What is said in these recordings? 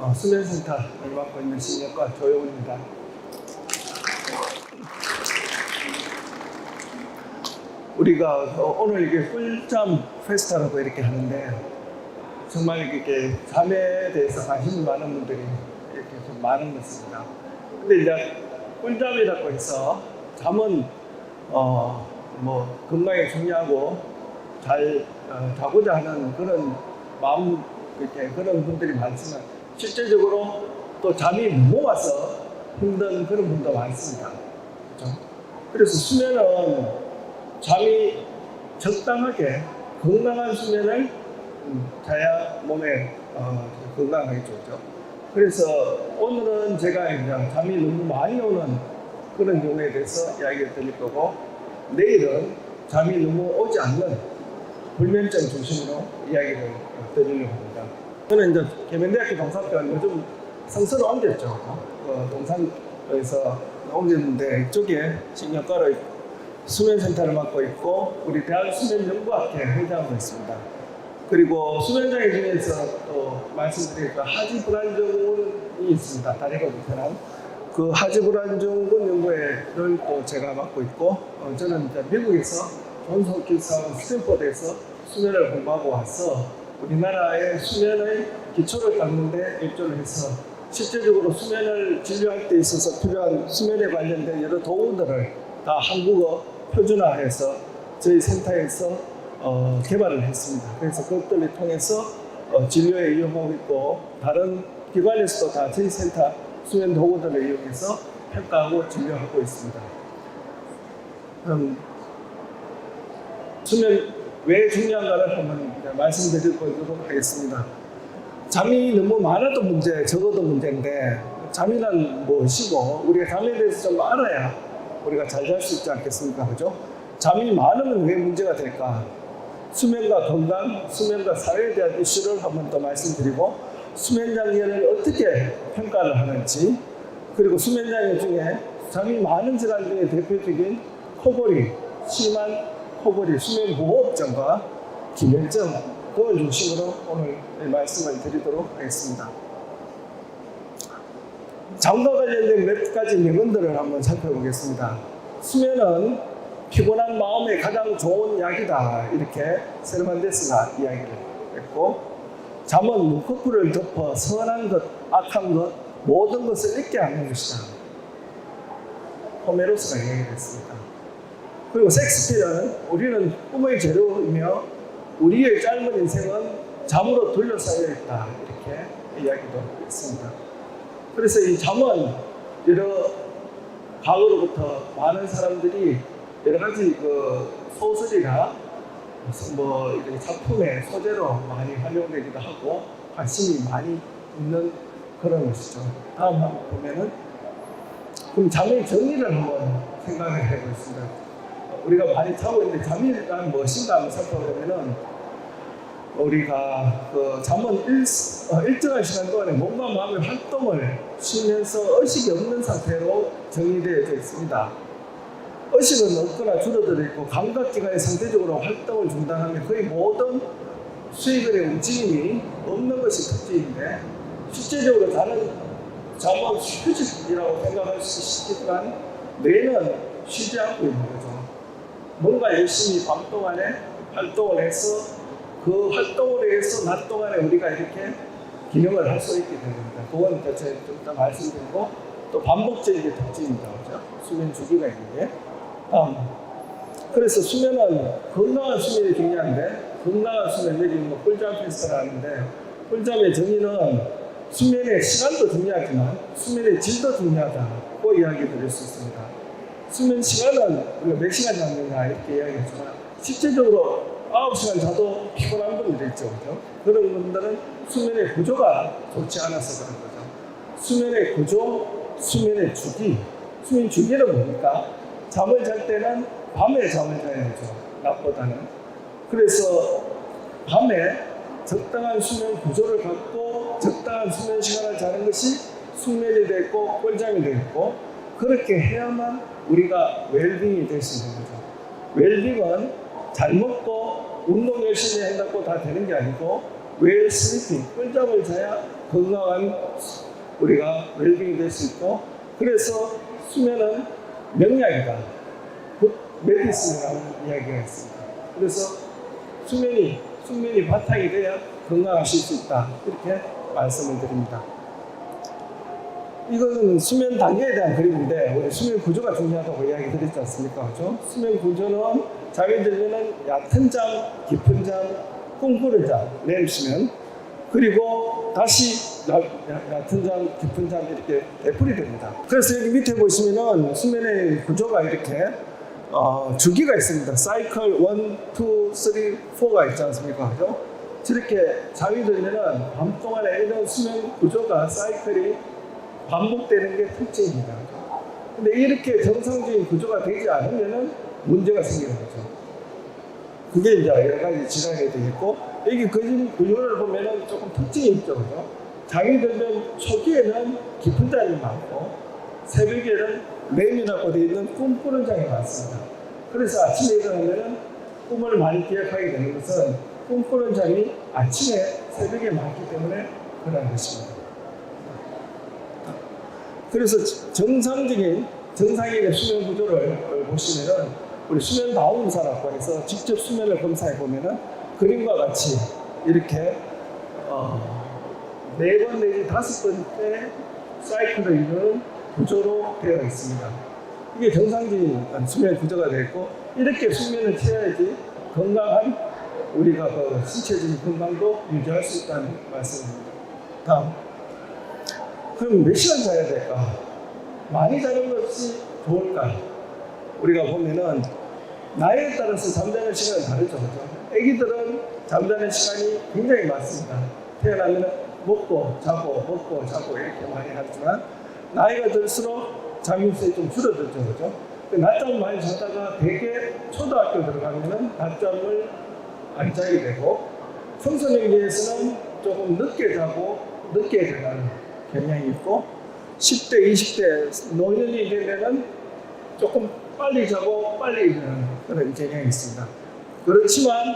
수면센터를 맡고 있는 신경과 조용훈입니다. 우리가 오늘 이게 꿀잠 페스타라고 이렇게 하는데 정말 이렇게 잠에 대해서 관심이 많은 분들이 이렇게 좀 많은 것입니다. 근데 이제 꿀잠이라고 해서 잠은 뭐 건강에 중요하고 잘 자고자 하는 그런 마음 이렇게 그런 분들이 많지만 실제적으로 또 잠이 못 와서 힘든 그런 분도 많습니다. 그렇죠? 그래서 수면은 잠이 적당하게 건강한 수면을 자야 몸에 건강하게 좋죠. 그래서 오늘은 제가 이제 잠이 너무 많이 오는 그런 경우에 대해서 이야기를 드릴 거고, 내일은 잠이 너무 오지 않는 불면증 중심으로 이야기를 드리려고 합니다. 저는 이제 계명대학교 동산병원 요즘 성서로 옮겼죠. 동산에서 옮겼는데 이쪽에 신경과로 수면센터를 맡고 있고 우리 대한수면연구학회 회장으로 있습니다. 그리고 수면장애 중에서 또 말씀드리니까 하지불안증이 있습니다. 다리가 불편한 그 하지불안증군 연구회를 또 제가 맡고 있고, 저는 이제 미국에서 존스 홉킨스 스탠포드에서 수면을 공부하고 와서 우리나라의 수면의 기초를 닦는 데 일조를 해서 실제적으로 수면을 진료할 때 있어서 필요한 수면에 관련된 여러 도구들을 다 한국어 표준화해서 저희 센터에서 개발을 했습니다. 그래서 그것들을 통해서 진료에 이용하고 있고, 다른 기관에서도 다 저희 센터 수면 도구들을 이용해서 평가하고 진료하고 있습니다. 수면 왜 중요한가를 한번 말씀드리도록 하겠습니다. 잠이 너무 많아도 문제, 적어도 문제인데 잠이란 무엇이고 우리가 잠에 대해서 좀 알아야 우리가 잘 잘 수 있지 않겠습니까? 그죠? 잠이 많으면 왜 문제가 될까? 수면과 건강, 수면과 사회에 대한 이슈를 한번 더 말씀드리고, 수면장애를 어떻게 평가를 하는지, 그리고 수면장애 중에 잠이 많은 질환 중에 대표적인 코골이, 심한 코골이, 수면무호흡증과 기면증 등을 중심으로 오늘 말씀을 드리도록 하겠습니다. 잠과 관련된 몇 가지 명언들을 한번 살펴보겠습니다. 수면은 피곤한 마음에 가장 좋은 약이다, 이렇게 세르반테스가 이야기를 했고, 잠은 눈꺼풀을 덮어 선한 것, 악한 것, 모든 것을 잊게 하는 것이다, 호메로스가 이야기를 했습니다. 그리고 섹스피어는 우리는 꿈의 재료이며 우리의 짧은 인생은 잠으로 둘러싸여 있다, 이렇게 이야기도 했습니다. 그래서 이 잠은 여러 과거로부터 많은 사람들이 여러 가지 소설이나 뭐 이렇게 작품의 소재로 많이 활용되기도 하고 관심이 많이 있는 그런 것이죠. 다음 한번 보면은, 그럼 잠의 정의를 한번 생각을 해보겠습니다. 우리가 많이 자고 있는데 잠이란 무엇인가 한번 살펴보면은, 우리가 잠은 일정한 시간 동안에 몸과 마음의 활동을 쉬면서 의식이 없는 상태로 정의되어져 있습니다. 의식은 없거나 줄어들어 있고 감각기관이 상대적으로 활동을 중단하면 거의 모든 수익의 움직임이 없는 것이 특징인데, 실제적으로 잠은 휴식이라고 생각할 수 있지만 뇌는 쉬지 않고 있는 거죠. 뭔가 열심히 밤 동안에 활동을 해서 그 활동을 위해서 낮 동안에 우리가 이렇게 기능을 할 수 있게 됩니다. 그건 제가 좀 이따 말씀드리고, 또 반복적인 특징입니다. 그렇죠? 수면 주기가 있는 게. 그래서 수면은 건강한 수면이 중요한데, 건강한 수면, 여기 뭐 꿀잠 페스트를 하는데, 꿀잠의 정의는 수면의 시간도 중요하지만 수면의 질도 중요하다고 이야기 드릴 수 있습니다. 수면 시간은 우리가 몇 시간 자느냐 이렇게 이야기했지만 실제적으로 9시간 자도 피곤한 분들이 있죠. 그렇죠? 그런 분들은 수면의 구조가 좋지 않아서 그런 거죠. 수면의 구조, 수면의 주기. 수면 주기는 뭡니까? 잠을 잘 때는 밤에 잠을 자야 되죠, 낮보다는. 그래서 밤에 적당한 수면 구조를 갖고 적당한 수면 시간을 자는 것이 숙면이 되고 꿀잠이 되고, 그렇게 해야만 우리가 웰빙이 될 수 있는 거죠. 웰빙은 잘 먹고 운동 열심히 한다고 다 되는 게 아니고 웰 슬리핑, 꿀잠을 자야 건강한 우리가 웰빙이 될 수 있고, 그래서 수면은 명약이다. 곧 메디슨이라는 이야기가 있습니다. 그래서 숙면이 바탕이 돼야 건강하실 수 있다. 이렇게 말씀을 드립니다. 이거는 수면 단계에 대한 그림인데, 우리 수면 구조가 중요하다고 이야기 드렸지 않습니까? 그죠? 수면 구조는 잠이 들면은 얕은 잠, 깊은 잠, 꿈꾸는 잠, 렘 수면, 그리고 다시 얕은 잠, 깊은 잠 이렇게 되풀이 됩니다. 그래서 여기 밑에 보시면은 수면의 구조가 이렇게 주기가 있습니다. 사이클 1, 2, 3, 4가 있지 않습니까? 그죠? 저렇게 잠이 들면은 밤 동안에 이런 수면 구조가 사이클이 반복되는 게 특징입니다. 근데 이렇게 정상적인 구조가 되지 않으면은 문제가 생기는 거죠. 그게 이제 여러 가지 질환이 되겠고, 여기 구조를 보면은 조금 특징이 있죠. 그죠? 잠이 들면 초기에는 깊은 잠이 많고, 새벽에는 렘이라고 되어 있는 꿈꾸는 잠이 많습니다. 그래서 아침에 일어나면은 꿈을 많이 기억하게 되는 것은 꿈꾸는 잠이 아침에 새벽에 많기 때문에 그런 것입니다. 그래서 정상의 수면 구조를 보시면은 우리 수면 다운사학관에서 직접 수면을 검사해 보면은 그림과 같이 이렇게 4번 내지 5번째 사이클을 이루는 구조로 되어 있습니다. 이게 정상적인 수면 구조가 되어 있고, 이렇게 수면을 취해야지 건강한 우리가 신체적인 건강도 유지할 수 있다는 말씀입니다. 다음. 그럼 몇 시간 자야 될까? 많이 자는 것이 좋을까? 우리가 보면은 나이에 따라서 잠자는 시간은 다르죠. 아기들은 잠자는 시간이 굉장히 많습니다. 태어나면 먹고 자고 이렇게 많이 하지만, 나이가 들수록 잠일수에 좀 줄어들죠. 그죠? 낮잠 많이 자다가 대개 초등학교 들어가면은 낮잠을 안 자게 되고, 청소년기에서는 조금 늦게 자고 늦게 일어나는 경향이 있고, 10대, 20대 노년이 되면은 조금 빨리 자고 빨리 일어나는 그런 경향이 있습니다. 그렇지만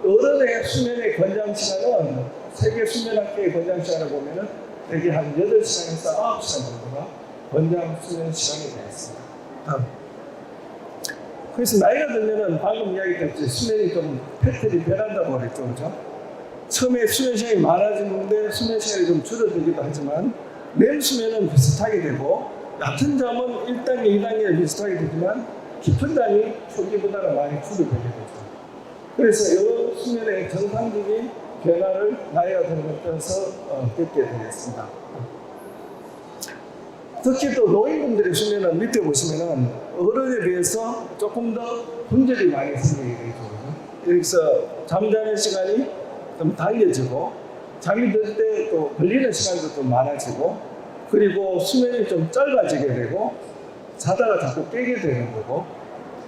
어른의 수면의 권장 시간은 세계 수면학회의 권장 시간을 보면은 대개 한 8시간에서 9시간 정도가 권장 수면 시간이 되겠습니다. 그래서 나이가 들면은 방금 이야기했듯이 수면이 좀 패턴이 변한다고 그랬죠. 그죠? 처음에 수면 시간이 많아지는데 수면 시간이 좀 줄어들기도 하지만, 렘 수면은 비슷하게 되고, 얕은 잠은 1단계, 2단계가 비슷하게 되지만 깊은 잠이 초기보다는 많이 줄어들게 되죠. 그래서 이 수면의 정상적인 변화를 나이가 들면서 겪게 되겠습니다. 특히 또 노인분들의 수면은 밑에 보시면은 어른에 비해서 조금 더 분절이 많이 생기게 되죠. 여기서 잠자는 시간이 좀 달려지고, 잠이 들 때 또 걸리는 시간도 좀 많아지고, 그리고 수면이 좀 짧아지게 되고, 자다가 자꾸 깨게 되는 거고,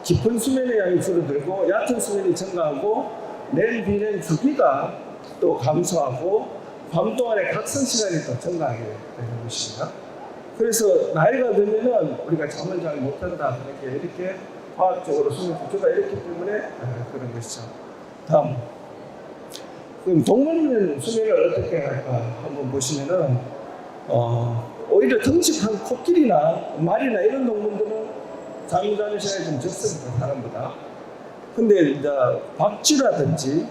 깊은 수면의 양이 줄어들고 얕은 수면이 증가하고, 렘, 비렘 주기가 또 감소하고, 밤 동안에 각성 시간이 또 증가하게 되는 것입니다. 그래서 나이가 들면은 우리가 잠을 잘 못 잔다, 이렇게 과학적으로 수면 구조가 이렇기 때문에 그런 것이죠. 다음. 그럼 동물은 수면을 어떻게 할까 한번 보시면은, 오히려 덩치한 코끼리나 말이나 이런 동물들은 잠자는 시간이 좀 적습니다, 사람보다. 근데 이제 박쥐라든지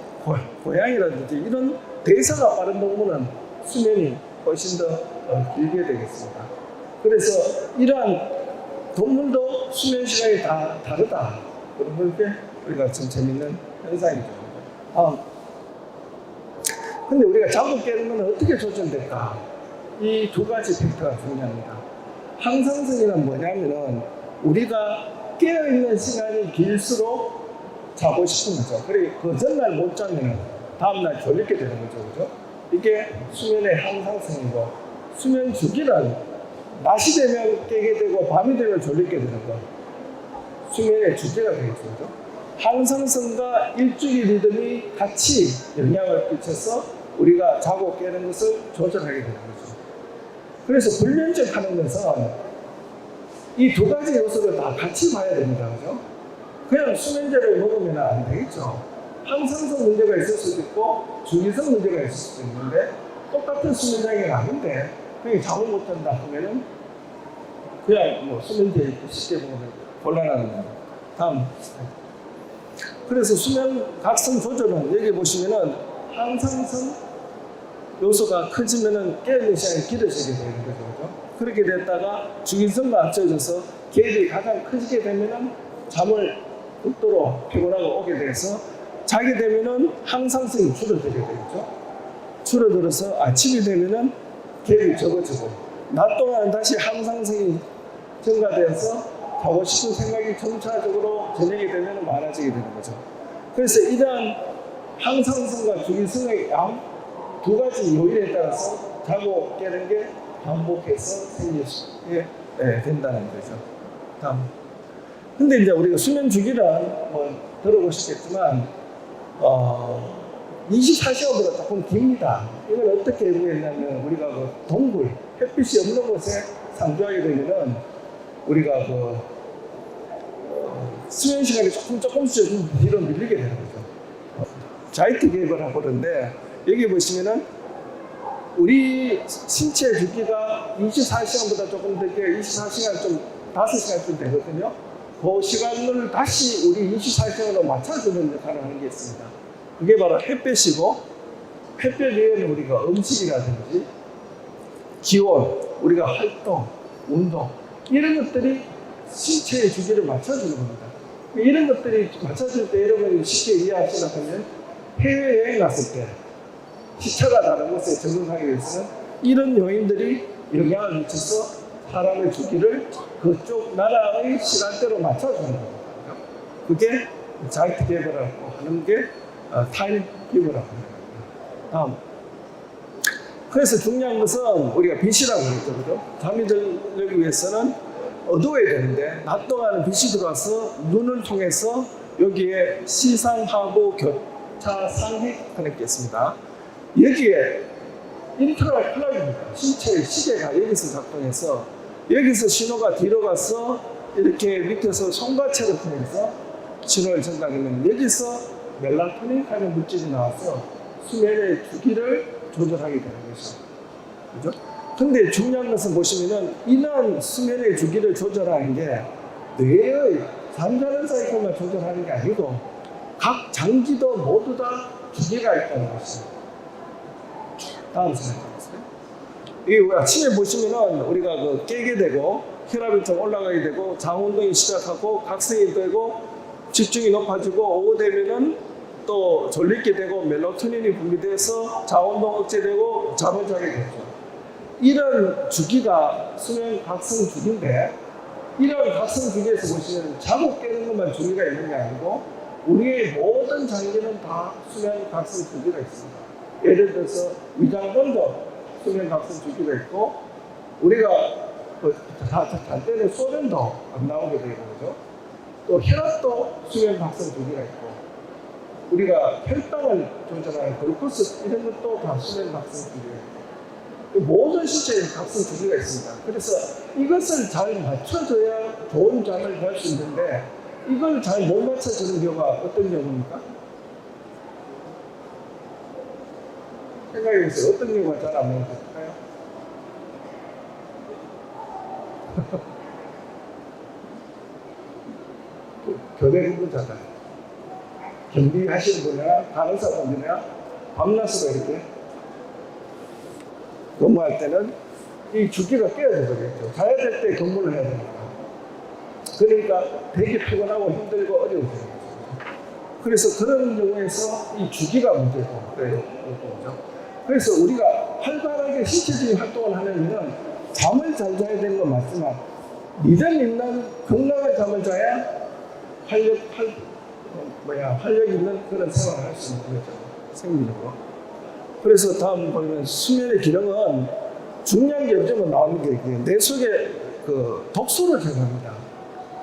고양이라든지 이런 대사가 빠른 동물은 수면이 훨씬 더 길게 되겠습니다. 그래서 이러한 동물도 수면 시간이 다 다르다. 그런 게 우리가 좀 재밌는 현상이죠. 근데 우리가 자고 깨는 건 어떻게 조절될까? 이 두 가지 팩터가 중요합니다. 항상성이란 뭐냐면은 우리가 깨어있는 시간이 길수록 자고 싶은 거죠. 그리고 그 전날 못 자면 다음날 졸리게 되는 거죠. 그죠? 이게 수면의 항상성이고, 수면 주기란 낮이 되면 깨게 되고 밤이 되면 졸리게 되는 거. 수면의 주제가 되겠죠. 그죠? 항상성과 일주기 리듬이 같이 영향을 끼쳐서 우리가 자고 깨는 것을 조절하게 되는 거죠. 그래서 불면증 하는 것은 이 두 가지 요소를 다 같이 봐야 됩니다. 그죠? 그냥 수면제를 먹으면 안 되겠죠. 항상성 문제가 있을 수도 있고 주기성 문제가 있을 수도 있는데, 똑같은 수면 장애가 아닌데 그냥 잠을 못 잔다 하면은 그냥 뭐 수면제 쉽게 보면 곤란하는 거예요. 다음. 그래서 수면 각성 조절은 여기 보시면은 항상성 요소가 커지면은 깨어있는 시간이 길어지게 되는 거죠. 그죠? 그렇게 됐다가 주기성과 합쳐져서 계획이 가장 커지게 되면은 잠을 극도로 피곤하고 오게 돼서 자게 되면은 항상성이 줄어들게 되겠죠. 줄어들어서 아침이 되면은 계획이 적어지고 낮 동안 다시 항상성이 증가되어서 자고 싶은 생각이 점차적으로 저녁이 되면 많아지게 되는 거죠. 그래서 이러한 항상성과 주기성의 양 두 가지 요인에 따라서 자고 깨는 게 반복해서 생기게 된다는 거죠. 다음. 근데 이제 우리가 수면 주기를 뭐 들어보셨겠지만 24시간보다 조금 깁니다. 이걸 어떻게 해보겠냐면 우리가 그 동굴, 햇빛이 없는 곳에 상주하게 되면은 우리가 그 수면 시간이 조금씩 좀 뒤로 밀리게 되는 거죠. 자이트 계획을 하고 그러는데 여기 보시면은 우리 신체 주기가 24시간보다 조금 더 24시간 좀 5시간쯤 되거든요. 그 시간을 다시 우리 24시간으로 맞춰주는 역할을 하는 게 있습니다. 그게 바로 햇볕이고 햇볕 외에는 우리가 음식이라든지 기온, 우리가 활동, 운동 이런 것들이 신체의 주기를 맞춰주는 겁니다. 이런 것들이 맞춰줄 때 여러분이 쉽게 이해하시려면 해외여행 갔을 때 시차가 다른 곳에 적응하기 위해서는 이런 요인들이 영향을 미쳐서 사람의 주기를 그쪽 나라의 시간대로 맞춰주는 겁니다. 그게 자이트 계획이라고 하는 게 타임 기브라고 합니다. 다음. 그래서 중요한 것은 우리가 빛이라고 그랬죠. 그죠? 잠이 들기 위해서는 어두워야 되는데 낮 동안은 빛이 들어와서 눈을 통해서 여기에 시상하고 교차 상핵 커넥트 있습니다. 여기에 인터럴 클락입니다. 신체의 시계가 여기서 작동해서 여기서 신호가 뒤로 가서 이렇게 밑에서 손과체를 통해서 신호를 전달하면 여기서 멜라토닌 하는 물질이 나와서 수면의 주기를 조절하게 되는 거죠. 그죠? 근데 중요한 것은 보시면은 이런 수면의 주기를 조절하는 게 뇌의 잠자는 사이클만 조절하는 게 아니고 각 장기도 모두 다 주기가 있다는 것입니다. 다음 슬라이드 보세요. 이 아침에 보시면은 우리가 그 깨게 되고 혈압이 좀 올라가게 되고 장 운동이 시작하고 각성이 되고 집중이 높아지고 오후 되면은 또 졸리게 되고 멜라토닌이 분비돼서 자운동 억제되고 잠을 자게 되죠. 이런 주기가 수면 각성 주기인데 이런 각성 주기에서 보시면 자고 깨는 것만 주기가 있는 게 아니고 우리의 모든 장기는 다 수면 각성 주기가 있습니다. 예를 들어서 위장근도 수면 각성 주기가 있고 우리가 잘 때는 소변도 안 나오게 되는 거죠. 또 혈압도 수면 각성 주기가 있고 우리가 혈당을 조절하는 글루코스 이런 것도 다 수면 각성 주기가 있고 모든 신체에 각성 주기가 있습니다. 그래서 이것을 잘 맞춰줘야 좋은 잠을 잘 수 있는데 이걸 잘 못 맞춰주는 경우가 어떤 경우입니까? 생각해보세요. 어떤 경우가 잘 안 맞을까요? 교대 근무자들, 경비하시는 분이나 간호사분들이나 밤낮으로 이렇게 근무할 때는 이 주기가 깨어져 버리겠죠. 자야 될 때 근무를 해야 됩니다. 그러니까 되게 피곤하고 힘들고 어려워져요. 그래서 그런 경우에서 이 주기가 문제고 그래요. 그래서 우리가 활발하게 신체적인 활동을 하려면 잠을 잘 자야 되는 건 맞지만 리듬 있는 건강한 잠을 자야 활력 있는 그런 생활을 할 수 있는 거죠. 생리적으로. 그래서 다음 보면 수면의 기능은 중요한 게 요즘은 나오는 게 뇌 속에 그 독소를 제거합니다.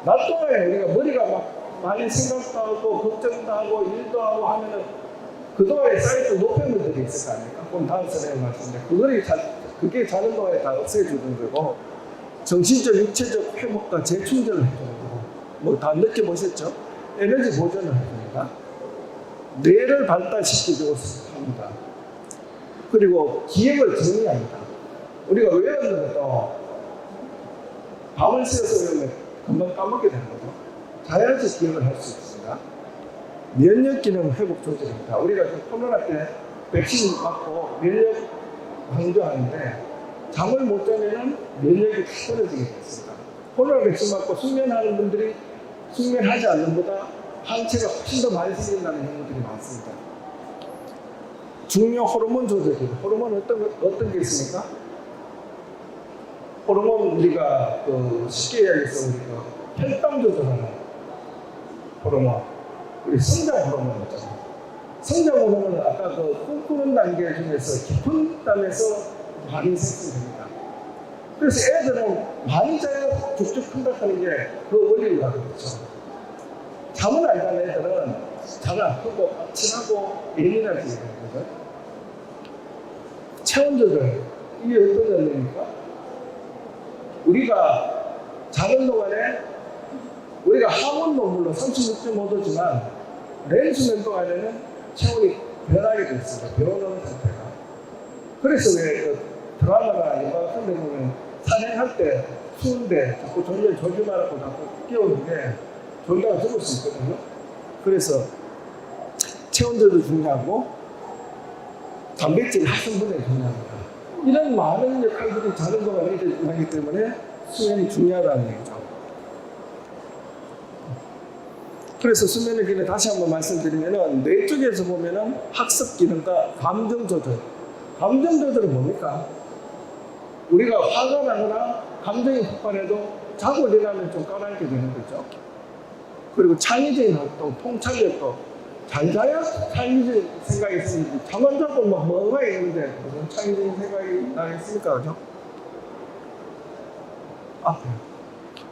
낮 동안에 우리가 머리가 막 많이 생각도 하고 걱정도 하고 일도 하고 하면은 그동안에 쌓였던 노폐물들이 있을 거 아닙니까? 그럼 다음 슬라이드에 말씀드린데 그게 자는 동안에 다 없애주는 거고 정신적, 육체적 회복과 재충전을 해주는 거고 뭐 다 느껴보셨죠? 에너지 보존을 해줍니다. 뇌를 발달시키고 합니다. 그리고 기억을 정리합니다. 우리가 외우는 것도 밤을 새워서 외우면 금방 까먹게 되는 거죠. 자연스레 기억을 할 수 있습니다. 면역 기능 회복 조절입니다. 우리가 코로나 때 백신 맞고 면역 강조하는데 잠을 못 자면 면역이 떨어지게 됐습니다. 코로나 백신 맞고 숙면하는 분들이 숙면하지 않는 것보다 항체가 훨씬 더 많이 생긴다는 연구들이 많습니다. 중요 호르몬 조절입니다. 호르몬은 어떤 게 있습니까? 호르몬 우리가 쉽게 이야기해서 우리가 혈당 조절하는 호르몬, 우리 성장 호르몬 있잖아요. 성장 호르몬은 아까 꿈꾸는 단계 중에서 깊은 땀에서 많이 생성됩니다. 그래서 애들은 많이 자야 쭉쭉 큰다 하는 게 그 원리가 그렇죠. 잠을 안 자는 애들은 잘 안 크고 까칠하고 예민하게 되는 거죠. 체온 조절, 이게 어떤 원리입니까? 우리가 자는 동안에 우리가 하원도 물론 36.5도지만 렌수면 동안에는 체온이 변하게 되어 있습니다. 변하는 상태가. 그래서 왜 드라마나 영화 같은 데 보면 산행할 때 추운데 자꾸 졸려 졸지 말라고 자꾸 깨우는 게 졸다가 죽을 수 있거든요. 그래서 체온조도 중요하고 단백질 합성분해 중요합니다. 이런 많은 역할들이 자는 동안에 일어나기 때문에 수면이 중요하다는 얘기죠. 그래서 수면의 기능 다시 한번 말씀드리면은 뇌 쪽에서 보면은 학습 기능과 감정 조절. 감정 조절은 뭡니까? 우리가 화가 나거나 감정이 폭발해도 자고 일어나면 좀 까맣게 되는 거죠. 그리고 창의적인 활동, 통찰력도 잘 자야 창의적인 생각이 생기지. 잠 안 자고 막 뭐가 있는데 무슨 창의적인 생각이 나겠습니까? 그죠?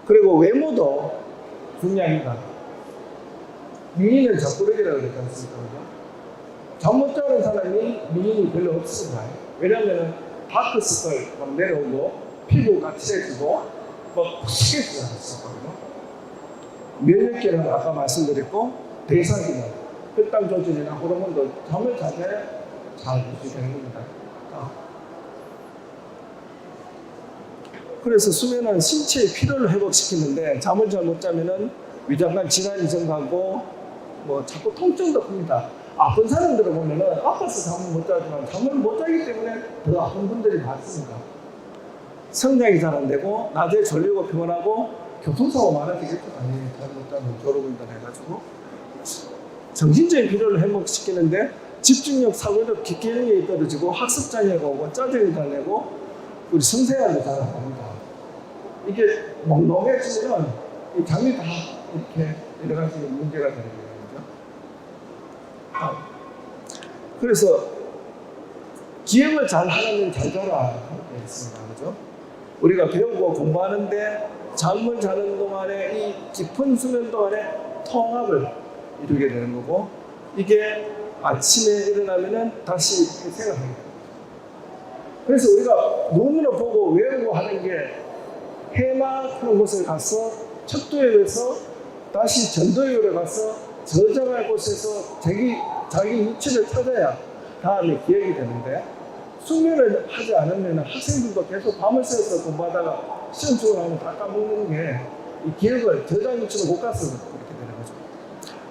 그리고 외모도 중요합니다. 미인은 젖부르기라고 그러지 않습니까? 잠 못 자는 사람이 미인이 별로 없습니다. 왜냐하면 다크스컬 막 내려오고 피부가 칠해지고 막 푸석해지지 않습니까? 면역기는 아까 말씀드렸고 대사기능, 혈당 조절이나 호르몬도 잠을 자게 잘 유지되는 겁니다. 그래서 수면은 신체의 피로를 회복시키는데 잠을 잘 못 자면은 위장관 질환이 증가하고 뭐 자꾸 통증도 큽니다. 아픈 사람들을 보면은 아파서 잠을 못 자지만 잠을 못 자기 때문에 더 아픈 분들이 많습니다. 성장이 잘 안 되고 낮에 졸리고 피곤하고 교통사고 많아지겠죠. 당연히 잠을 못 자면 졸음운전 해가지고 정신적인 피로를 회복시키는데 집중력, 사고력, 기억력이 떨어지고 학습 장애가 오고 짜증이 잘 내고 우리 성생활도 잘 안 됩니다. 이게 몽롱해지면 이 잠이 다 이렇게 여러 가지 문제가 되는 거죠. 그래서 기억을 잘 하려면 잘 자라 이렇게 있습니다. 그죠? 우리가 배우고 공부하는데 잠을 자는 동안에 이 깊은 수면 동안에 통합을 이루게 되는 거고 이게 아침에 일어나면은 다시 생각합니다. 그래서 우리가 눈으로 보고 외우고 하는 게 해마 그런 곳에 가서 척도에 가서 다시 전도에 가서 저장할 곳에서 자기 위치를 찾아야 다음에 기억이 되는데 숙면을 하지 않으면 학생들도 계속 밤을 새워서 공부하다가 시험 치고 나면 다 까먹는 게 이 기억을 저장 위치로 못 가서 그렇게 되는 거죠.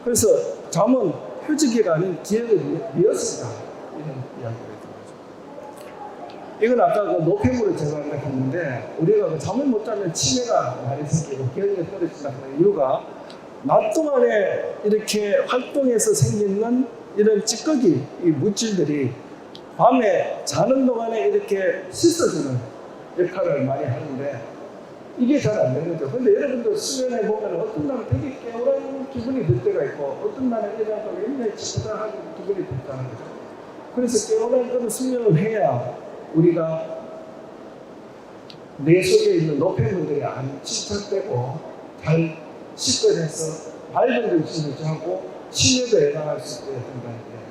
그래서 잠은 휴지기가 아닌 기억을 이었습니다. 이런 이야기를 했던 거죠. 이건 아까 그 노폐물을 제거한다고 했는데 우리가 잠을 못 자면 치매가 많이 생기고 기억력이 떨어진다는 이유가 낮 동안에 이렇게 활동해서 생기는 이런 찌꺼기 이 물질들이 밤에 자는 동안에 이렇게 씻어주는 역할을 많이 하는데 이게 잘 안 되는 거죠. 근데 여러분들 수면에 보면 어떤 날은 되게 깨어난 기분이 들 때가 있고 어떤 날은 일어나서 굉장히 치부다한 기분이 든다는 거죠. 그래서 깨어난 그런 수면을 해야 우리가 뇌 속에 있는 노폐물들이 안 침착되고 잘 씻어내서 밝은 정신을 유지하고 치매도 예방할 수 있게 된다는 거예요.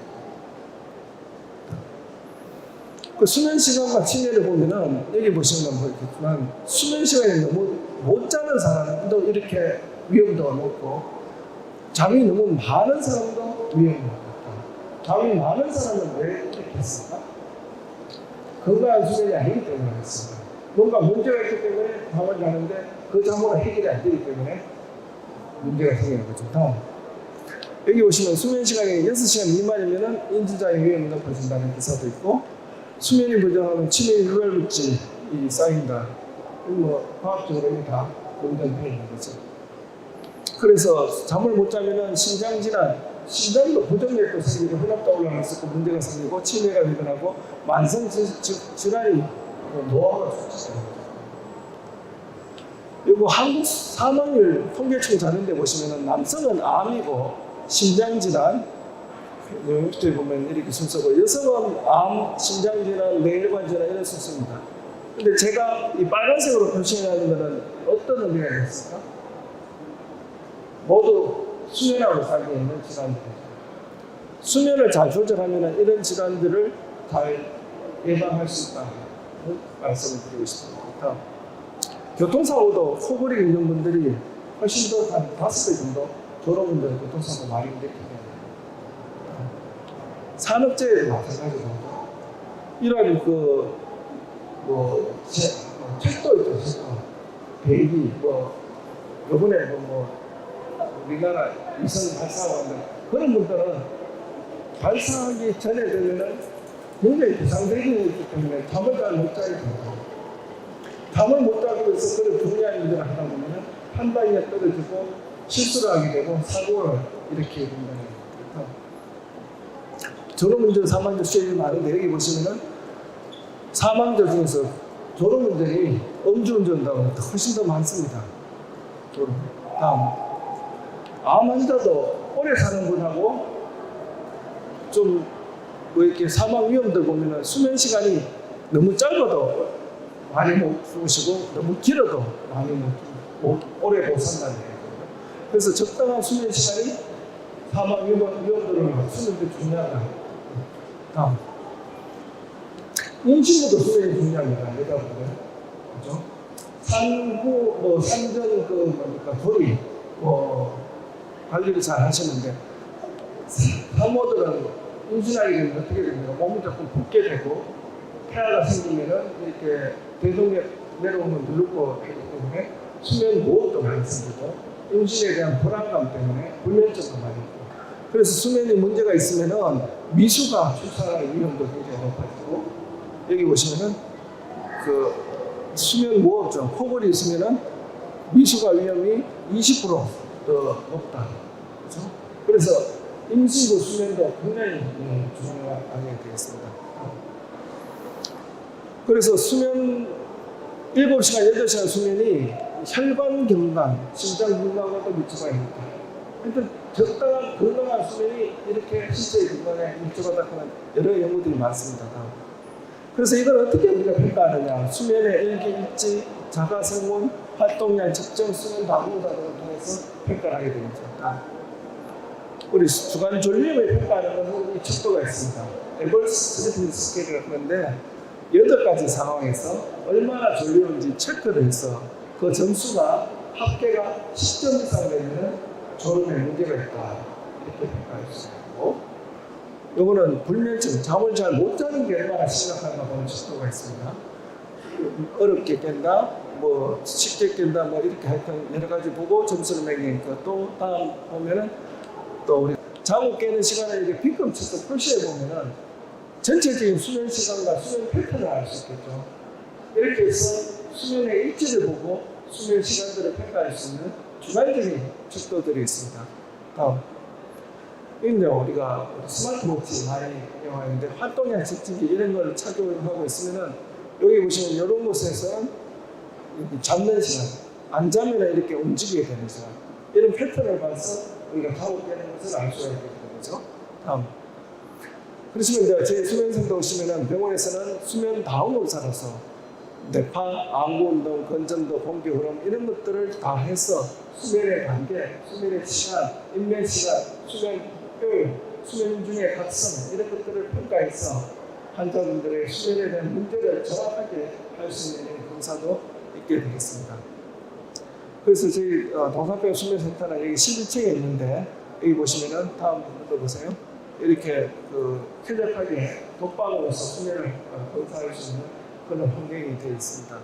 그 수면 시간과 치매를 보면은 여기 보시면 보이겠지만 수면 시간이 너무 못 자는 사람도 이렇게 위험도가 높고 잠이 너무 많은 사람도 위험이 높다. 잠이 많은 사람은 왜 이렇게 했을까? 건강한 수면이 아니기 때문에 그렇습니다. 뭔가 문제가 있기 때문에 잠을 자는데 그 잠으로 해결이 안 되기 때문에 문제가 생기는 거죠. 다음. 여기 보시면 수면 시간이 6시간 미만이면 인지장애 위험이 높아진다는 기사도 있고, 수면이 부족하면 치매 유발물질이 쌓인다. 뭐 과학적으로 이미 다 검증되어 있는 거죠. 그래서 잠을 못 자면은 심장질환, 심장도 부정맥도 생기고 혈압도 올라가서 문제가 생기고 치매가 일어나고 만성 질환이 노화가 좋습니다. 그리고 한국 사망률 통계청 자료인데 보시면은 남성은 암이고 심장질환 여기 보면 이렇게 순서고, 여성은 암, 심장질환, 뇌혈관질환 이런 순서입니다. 근데 제가 이 빨간색으로 표시하는 것은 어떤 의미가 있습니까? 모두 수면하고 살게 있는 질환들이죠. 수면을 잘 조절하면 이런 질환들을 잘 예방할 수 있다는 말씀을 드리고 싶습니다. 교통사고도 코골이 있는 분들이 훨씬 더 한 5배 정도 졸업운전 교통사고 많이 일으킵니다. 산업재해도 마찬가지로 이런 책도 있죠. 책도. 배기 요번에 우리나라 위성 발사하고 하는데 그런 분들은 발사하기 전에 되면은 굉장히 비상대기이기 때문에 잠을 잘 못 자게 됩니다. 잠을 못 자기 위해서 그런 중요한 일들을 하다 보면 판단이 떨어지고 실수를 하게 되고 사고를 일으키게 된다는 거죠. 졸음운전 사망자 수익이 많은데 여기 보시면은 사망자 중에서 졸음운전이 음주운전보다 훨씬 더 많습니다. 다음, 암 환자도 오래 사는 분하고 좀 이렇게 사망 위험들 보면은 수면 시간이 너무 짧아도 많이 못 주무시고 너무 길어도 많이 오래 못 산다는 얘기예요. 그래서 적당한 수면 시간이 사망 위험들을 맞추는 데 중요하다. 다음, 임신부도 수면이 중요합니다. 여자 분들, 그렇죠? 산후 산전 조리 관리를 잘 하시는데 산모들은 임신하게 되면 어떻게 됩니까? 몸이 조금 붓게 되고 폐하가 생기면은 이렇게 대동맥 내려오면 누르고 하기 때문에 수면 무호흡도 많이 생기고 임신에 대한 불안감 때문에 불면증도 많이 있고, 그래서 수면에 문제가 있으면은 미수가 출산할 위험도 굉장히 높아지고, 여기 보시면은 수면 무호흡증, 코골이 있으면은 미수가 위험이 20% 더 높다. 그렇죠? 그래서 임신부 수면도 굉장히 중요하게 되겠습니다. 그래서 수면 7시간, 8시간 수면이 혈관 경감, 심장 건강과도 밀접하게 됩니다. 하여튼 적당한 건강한 수면이 이렇게 신체의 건강에 밀접하다는 여러 연구들이 많습니다. 그래서 이걸 어떻게 우리가 평가하느냐? 수면의 일기, 일지, 자가성분, 활동량, 측정, 수면 다문화를 통해서 평가를 하게 되겠죠. 우리 주간 졸림을 평가하는 것은 이 척도가 있습니다. 에버스 슬리핑 스케일이라고 하는데 8가지 상황에서 얼마나 졸리는지 체크를 해서 그 점수가 합계가 10점 이상 되면 졸음에 문제가 있다, 이렇게 평가할 수 있고, 요거는 불면증, 잠을 잘 못 자는 게 얼마나 심각한가 보는 척도가 있습니다. 어렵게 깬다, 쉽게 깬다, 이렇게 하여튼 여러 가지 보고 점수를 매기니까, 또 다음 보면은 또 우리 자고 깨는 시간을 이렇게 빈컴쳐서 표시해 보면은 전체적인 수면 시간과 수면 패턴을 알 수 있겠죠. 이렇게 해서 수면의 일지를 보고 수면 시간들을 평가할 수 있는 주관적인 척도들이 있습니다. 다음, 이는요, 우리가 스마트워치 많이 이용하는데 활동량 측정기 이런 걸 착용하고 있으면은 여기 보시면 이런 곳에서는 잠는 시간, 안 자면 이렇게 움직이게 되는 시간, 이런 패턴을 봐서 우리가 자고 깨는 것을 알 수가 있게 되는 거죠. 다음, 그러시면 이제 제 수면센터 오시면은 병원에서는 수면 다운로드사라서 뇌파, 안구운동, 건전도, 공기 흐름 이런 것들을 다 해서 수면의 단계, 수면의 시간, 인면 시간, 수면 효율, 수면 중의 각성 이런 것들을 평가해서 환자분들의 수면에 대한 문제를 정확하게 할 수 있는 검사도 있게 되겠습니다. 그래서 저희 동산병 수면센터는 여기 11층에 있는데, 여기 보시면은 다음 눌러보세요. 이렇게 쾌적하게 독방으로서 수면을 건설할 수 있는 그런 환경이 되어 있습니다.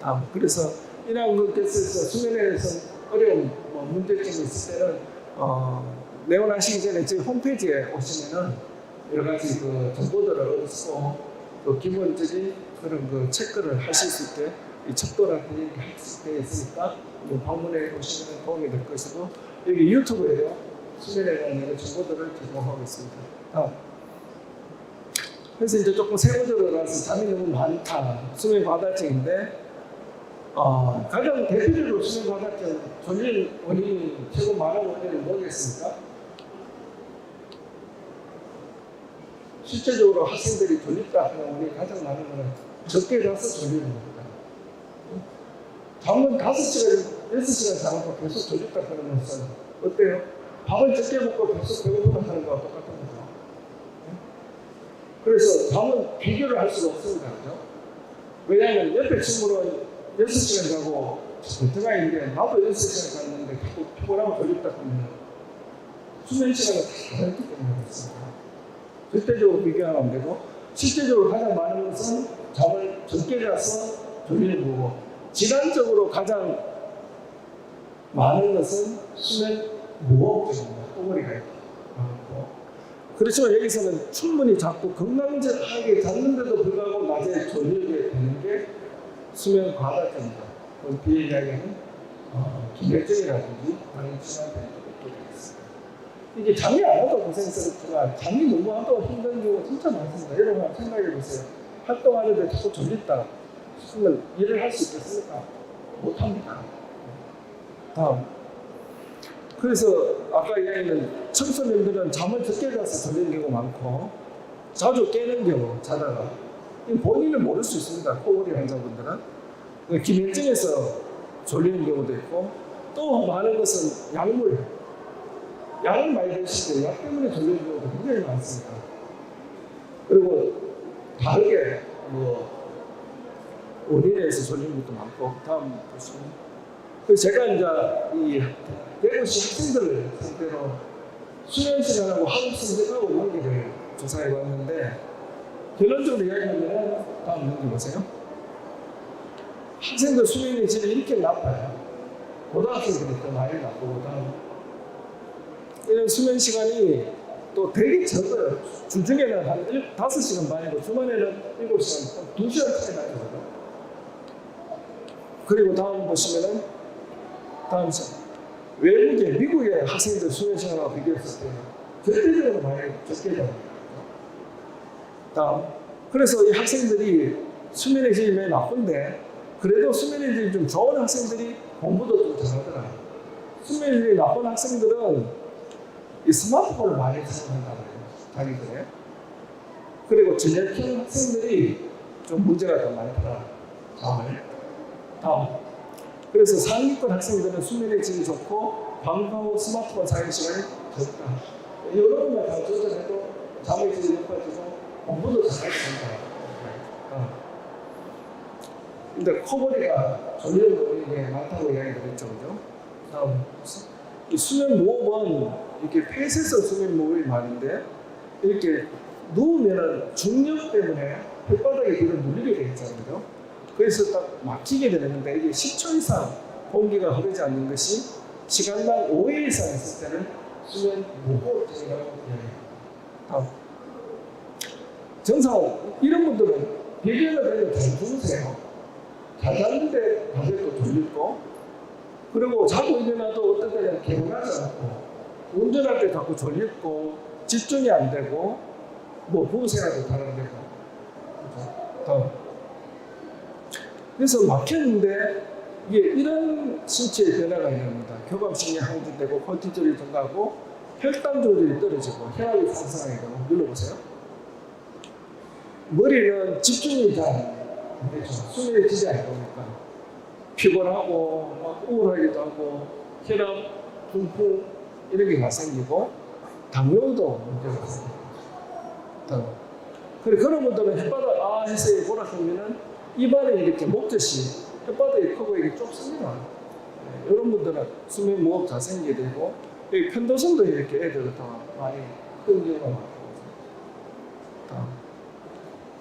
다음. 그래서 이러한 것에서 수면에 대해서 어려운 문제점이 있을 때는 내원하시기 전에 저희 홈페이지에 오시면은 여러 가지 정보들을 얻고 또 기본적인 그런 체크를 하실 수 있게 이 척도라든지 되어 있으니까 방문해 보시면 도움이 될 것이고 여기 유튜브에도 수면에 대한 여러 정보들을 제공하고 있습니다. 그래서 이제 조금 세부적으로 가서 잠이 너무 많다 수면 과다증인데 가장 대표적으로 수면 과다증 졸린 원인이 최고 많은 원인은 뭐겠습니까? 실제적으로 학생들이 졸립다 하는 원인이 가장 많은 것은 적게 자서 졸리는 겁니다. 잠은 5시간, 6시간 자고 계속 졸립다 하는 것은 어때요? 밥을 적게 먹고 계속 배고프다 하는 거와 똑같은 거죠. 그래서 잠은 비교를 할 수가 없습니다. 그죠? 왜냐하면 옆에 친구는 6시간 자고 들어가 있는데 나도 6시간 잤는데 자꾸 피곤하고 졸립다 하면 수면 시간이 다 다르기 때문에 그렇습니다. 절대적으로 비교하면 안 되고 실제적으로 가장 많은 것은 잠을 적게 자서 졸리는 거고 질환적으로 가장 많은 것은 수면 무호흡증입니다. 꼬머리가 있고 그렇지만 여기서는 충분히 자꾸 건강하게 잤는데도 불구하고 낮에 졸리게 되는 게 수면 과다증입니다. 뒤에 이야기는 기혈증이라든지 다른 질환들이 있게 되겠습니다. 이게 잠이 안 와도 고생스럽지만 잠이 너무 와도 힘든 경우가 진짜 많습니다. 여러분 한번 생각해 보세요. 활동하는데 자꾸 졸립다 싶으면 일을 할 수 있겠습니까? 못합니다. 다음. 그래서 아까 이야기는 청소년들은 잠을 적게 자서 졸리는 경우가 많고 자주 깨는 경우 자다가 본인은 모를 수 있습니다. 코골이 환자분들은 기면증에서 졸리는 경우도 있고 또 많은 것은 약을 많이 드실 때 약 때문에 졸리는 경우도 굉장히 많습니다. 그리고 다르게 원인에서 졸리는 것도 많고 다음 보시면 그래서 제가 이제 이 대구시 학생들을 상대로 수면 시간하고 학업 성적하고 관계를 조사해 봤는데 결론적으로 이야기하면 다음 문제 보세요. 학생들 수면의 질이 이렇게 나빠요. 고등학생들이 더 많이 나쁘고 이런 수면 시간이 또 되게 적어요. 주중에는 한 5시간 반이고 주말에는 7시간, 2시간 차이 나거든요. 그리고 다음 보시면은 다음 시간. 미국의 학생들 수면 시간과 비교했을 때 절대적으로 많이 적게 됩니다. 다음. 그래서 이 학생들이 수면의 질이 매우 나쁜데 그래도 수면의 질이 좀 좋은 학생들이 공부도 좀 잘하더라고요. 수면의 질이 나쁜 학생들은 이 스마트폰을 많이 사용한다고 해요. 자기들의. 그리고 저녁형 학생들이 좀 문제가 더 많더라. 다음. 그래서 상위권 학생들은 수면의 질이 좋고 방과 후 스마트폰 사용 시간이 적다. 이런 것만 다 조절해도 잠의 질이 높아지고 공부도 잘하게 된다. 근데 코골이가 졸리는 원인이 많다고 이야기를 했죠, 그죠? 다음. 이 수면 무호흡은 이렇게 폐쇄성 수면 무호흡이 많은데 이렇게 누우면은 중력 때문에 혓바닥에 뒤로 눌리게 되어 있잖아요. 그래서 딱 막히게 되는데 이게 10초 이상 공기가 흐르지 않는 것이 시간당 5회 이상 있을 때는 수면 무호흡증이라고 이야기합니다. 정상 이런 분들은 비교가 되면 잘 주무세요. 잘 잤는데 밤에 또 졸리고 그리고 자고 일어나도 어떨 때는 개운하지 않고 운전할 때 자꾸 졸리고 집중이 안 되고 부부생활도 잘 안 되고 그래서 막혔는데 이게 이런 신체의 변화가 일어납니다. 교감신이 항진되고 코티졸이 증가하고 혈당 조절이 떨어지고 혈압이 상승하게 되고 눌러보세요. 머리는 집중이 잘 안 되죠. 수면의 질이 안 좋으니까 피곤하고 막 우울하기도 하고 혈압, 중풍 이런 게 생기고 당뇨도 문제가 생깁니다. 그런 분들은 혓바닥 해서 보라보면은 입안에 이렇게 목젖이 혓바닥이 크고 이게 좁습니다. 이런 분들은 수면 무호흡 잘 생기게 되고 이 편도선도 이렇게 애들 더 많이 큰 경우가 많고.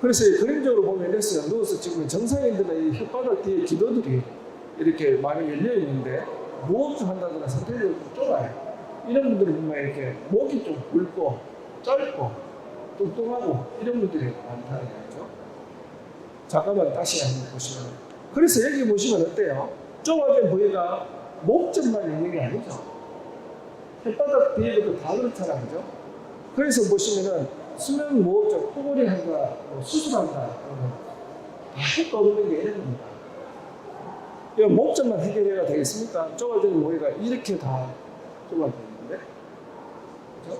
그래서 그림적으로 보면 이랬어요. 누워서 지금 정상인들의 이 혓바닥 뒤에 기도들이 이렇게 많이 열려 있는데 무호흡 한다거나 상태적으로 좀 좁아요. 이런 분들이 보면 이렇게 목이 좀 굵고 짧고 뚱뚱하고 이런 분들이 많다는 거죠. 잠깐만 다시 한번 보시면. 그래서 여기 보시면 어때요? 좁아진 부위가 목젖만 있는 게 아니죠. 혓바닥 뒤에도 다 그렇잖아요. 그죠? 그래서 보시면은 수면 무호흡증, 코골이 한다, 뭐 수술한다, 다 효과 없는 게 이런 겁니다. 이 목젖만 해결해야 되겠습니까? 좁아지는 부위가 이렇게 다 좁아져 있는데. 그죠?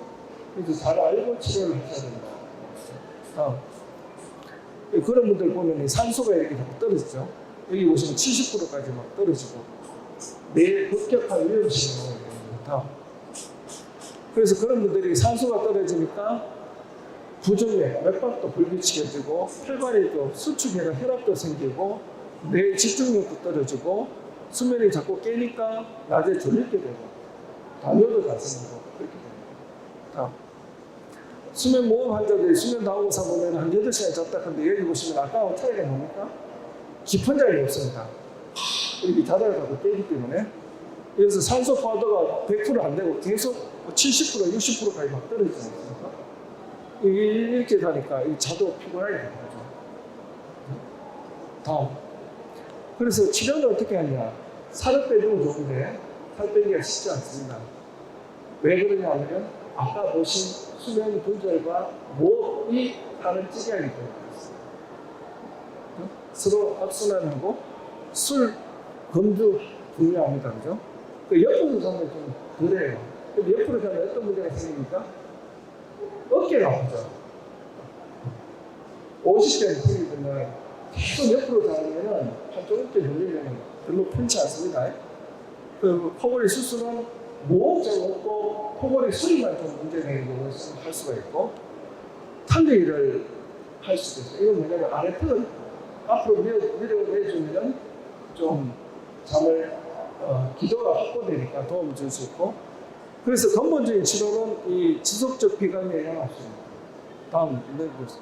그래서 잘 알고 치료를 하셔야 됩니다. 그런 분들 보면 산소가 이렇게 떨어지죠. 여기 보시면 70%까지 막 떨어지고 뇌에 급격한 위험성이 있습니다. 그래서 그런 분들이 산소가 떨어지니까 부종에 맥박도 불규칙해지고 혈관에도 수축이나 혈압도 생기고 뇌 집중력도 떨어지고 수면이 자꾸 깨니까 낮에 졸리게 되고 당뇨도 다 생기고 그렇게 됩니다. 수면 모험 환자들이 수면 다운사 보면 한 8시간 잤다 근데 여기 보시면 아까하고 차이가 뭡니까? 깊은 잠이 없습니다. 이렇게 자다가 자꾸 깨기 때문에 그래서 산소 포화도가 100%안 되고 계속 70% 60%까지 막 떨어지지 않습니까? 이렇게 가니까 자도 피곤하게 되는 거죠. 다음. 그래서 치료는 어떻게 하냐? 살을 빼주면 좋은데 살 빼기가 쉽지 않습니다. 왜 그러냐면 아까 보신 수면 분절과 목이 살을 찌게 하기 때문에 그렇습니다. 서로 악순환하고 술, 검주 중요합니다. 그죠? 그 옆으로 가면 좀 그래요. 근데 옆으로 가면 어떤 문제가 생깁니까? 어깨가 아프죠. 50대는 생기면 계속 옆으로 가면 한쪽 어깨 돌리면 별로 편치 않습니다. 그 코골이 수술은 무호흡증 없고 코골이 소리만 좀 문제되는 경우를 할 수가 있고 탄력을 할 수도 있어요. 이건 뭐냐면 아래턱을 앞으로 밀어내주면 좀 잠을 기도가 확보되니까 도움을 줄 수 있고 그래서 근본적인 치료는 이 지속적 비강에 영합입니다. 다음 보세요.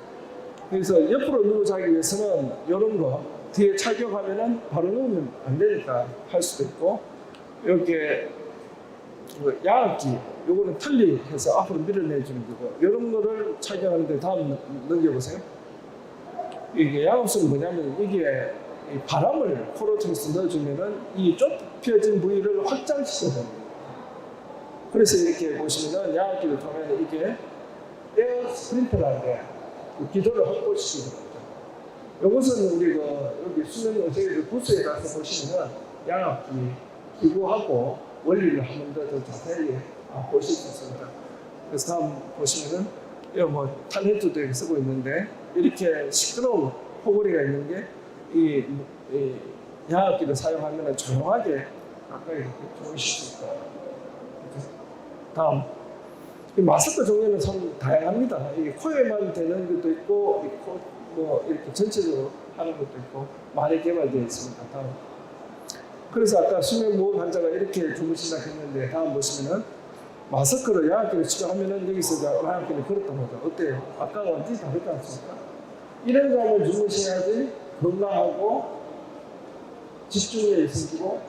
그래서 옆으로 누워 자기 위해서는 이런 거 뒤에 착용하면은 바로 누우면 안 되니까 할 수도 있고 이렇게 양압기 요거는 털리해서 앞으로 밀어내주는 거고 이런 거를 착용하는데 다음 넘겨보세요. 이게 양압수는 뭐냐면 이게 바람을 코로 통해서 넣어주면은 이 좁혀진 부위를 확장시켜줍니다. 그래서 이렇게 보시면은 양압기를 통해 이게 에어 스프린터라는데 기도를 확보시키는 거죠. 이것은 우리가 여기 수면 저희들 부스에 가서 보시면은 양압기 기구하고 원리를 한 번 더 자세히 보실 수 있습니다. 그래서 다음 보시면은 이거 뭐 탄헤드도 쓰고 있는데 이렇게 시끄러운 코골이가 있는 게 이 양압기를 사용하면 조용하게 가까이 이렇게 주무실 수 있다. 다음 이 마스크 종류는 참 다양합니다. 이게 코에만 되는 것도 있고 뭐 이렇게 전체적으로 하는 것도 있고 많이 개발되어 있습니다. 다음. 그래서 아까 수면 무호흡 환자가 이렇게 주무신다 했는데 다음 보시면은 마스크로 양압기를 치료하면은 여기서 양압기를 걸었던 거죠. 어때요? 아까와 완전히 다르지 않습니까? 이런 잠을 주무셔야지 건강하고 집중력이 생기고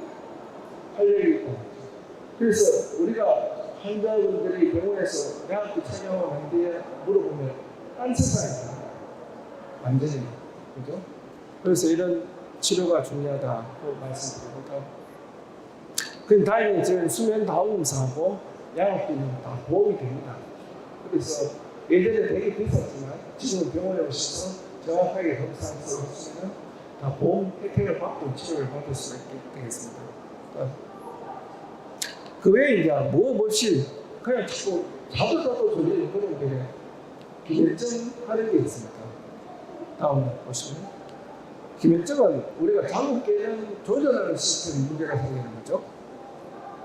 활력이 있고. 그래서 우리가 환자분들이 병원에서 양압기 착용을 한 뒤에 물어보면 딴 세상입니다. 완전히. 그죠? 그래서 이런 치료가 중요하다고 말씀드리고 그럼 다행히 저희 수면 다운사하고 양압기는 다 보험이 됩니다. 그래서 예전에 되게 비쌌지만 지금 병원에 오셔서 정확하게 검사해서 하시면 다 보험 혜택을 받고 치료를 받을 수가 되겠습니다. 그 외에 이제 무엇 없이 그냥 자꾸 자도 졸리는 그런 게 기면증하는 게 있습니다. 다음 보시면 기면증은 우리가 잠을 깨는 조절하는 시스템에 문제가 생기는 거죠.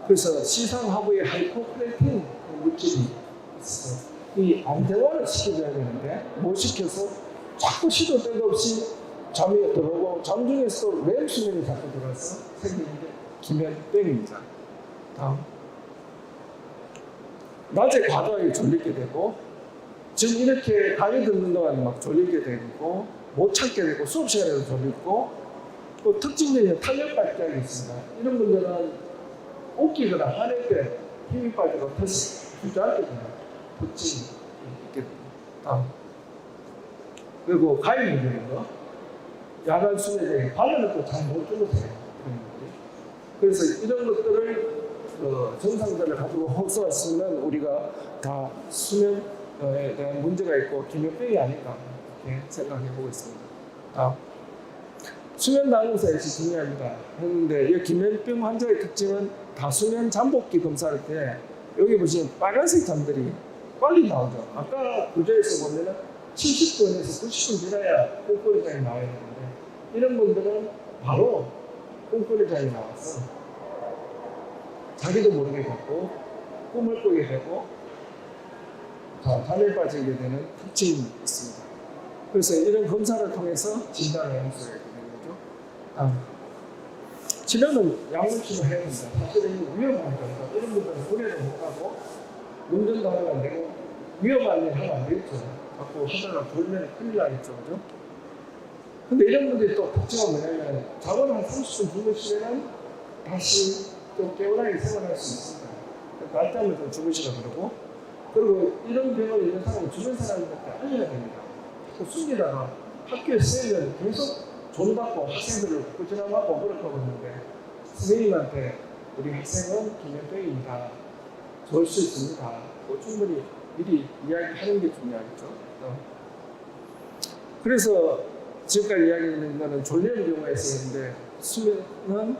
그래서 시상하부에 하이포크레틴 물질이 있어서 이 안정화를 시켜줘야 되는데 못 시켜서 자꾸 시도 때도 없이 잠이 들어오고 잠 중에서도 렘 수면이 자꾸 들어서 생기는 게 기면병입니다. 다음. 낮에 과도하게 졸리게 되고 지금 이렇게 강의 듣는 동안 막 졸리게 되고 못 참게 되고 수업 시간에도 졸리고 또 특징적인 탄력 발작이 있습니다. 이런 분들은 웃기거나 화낼 때 힘이 빠지고 다시 주저앉게 되는 특징이 있게 됩니다. 그리고 가위 문제인 거 야간 수면제 밤에는 또 잘 못 주무세요. 그래서 이런 것들을 증상들을 가지고 호소했으면 우리가 다 수면에 대한 문제가 있고 기면병이 아닌가 이렇게 생각해 보고 있습니다. 수면 당국사에 중요합니다. 했는데 이 기면병 환자의 특징은 다 수면 잠복기 검사할 때 여기 보시면 빨간색 점들이 빨리 나오죠. 아까 구조에서 보면은 70분에서 90분 지나야 꼼꼼히장이 나와야 되는데 이런 분들은 바로 꼼꼼히장이 나와서 자기도 모르게 되고 꿈을 꾸게 되고 잠에 빠지게 되는 특징이 있습니다. 그래서 이런 검사를 통해서 진단을 할 수가 있게 되는 거죠. 치료는 약물 치료해야 됩니다. 사실은 위험한 거죠. 이런 분들은 군에도 못 가고 운전도 하면 안 되고 위험한 일 하면 안 되겠죠. 자꾸 하다가 돌면 큰일 나겠죠. 그죠? 근데 이런 분들이 또 특징은 뭐냐면 자고는 한 30분 주무시면 다시 좀 깨어나게 생활할 수 있습니다. 낮잠을 좀 주무시라 그러고 그리고 이런 병을 있는 사람은 주변 사람들한테 알려야 됩니다. 숨기다가 학교에 쓰이면 계속 존받고 학생들을 꾸준함하고 그렇다고 했는데 선생님한테 우리 학생은 기면병입니다. 좋을 수 있습니다. 충분히 미리 이야기하는 게 중요하겠죠. 그래서 지금까지 이야기하는 것은 졸리는 경우에 쓰는데 수면은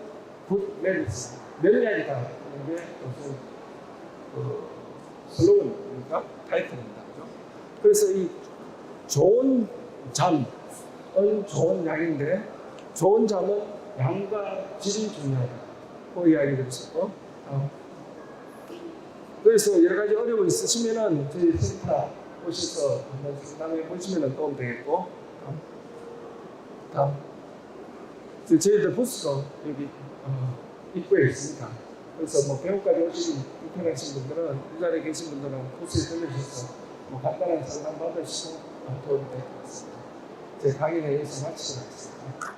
굿 메디슨, 면약이다 하는 게 무슨 슬로건입니까? 타이틀입니다. 그죠? 그래서 이 좋은 잠은 좋은 약인데 좋은 잠은 양과 질이 중요하다고 이야기를 했었고 그래서 여러 가지 어려움이 있으시면은 저희 센터 오셔서 한번 상담해 보시면 도움 되겠고 다음 저희들 부스도 여기 입구에 있습니다. 그래서 뭐 배우까지 오시기 불편하신 분들은 이 자리에 계신 분들은 부스에 들르셔서 뭐 간단한 상담 받으시고 도움이 될 것 같습니다. 제 강의는 여기서 마치도록 하겠습니다.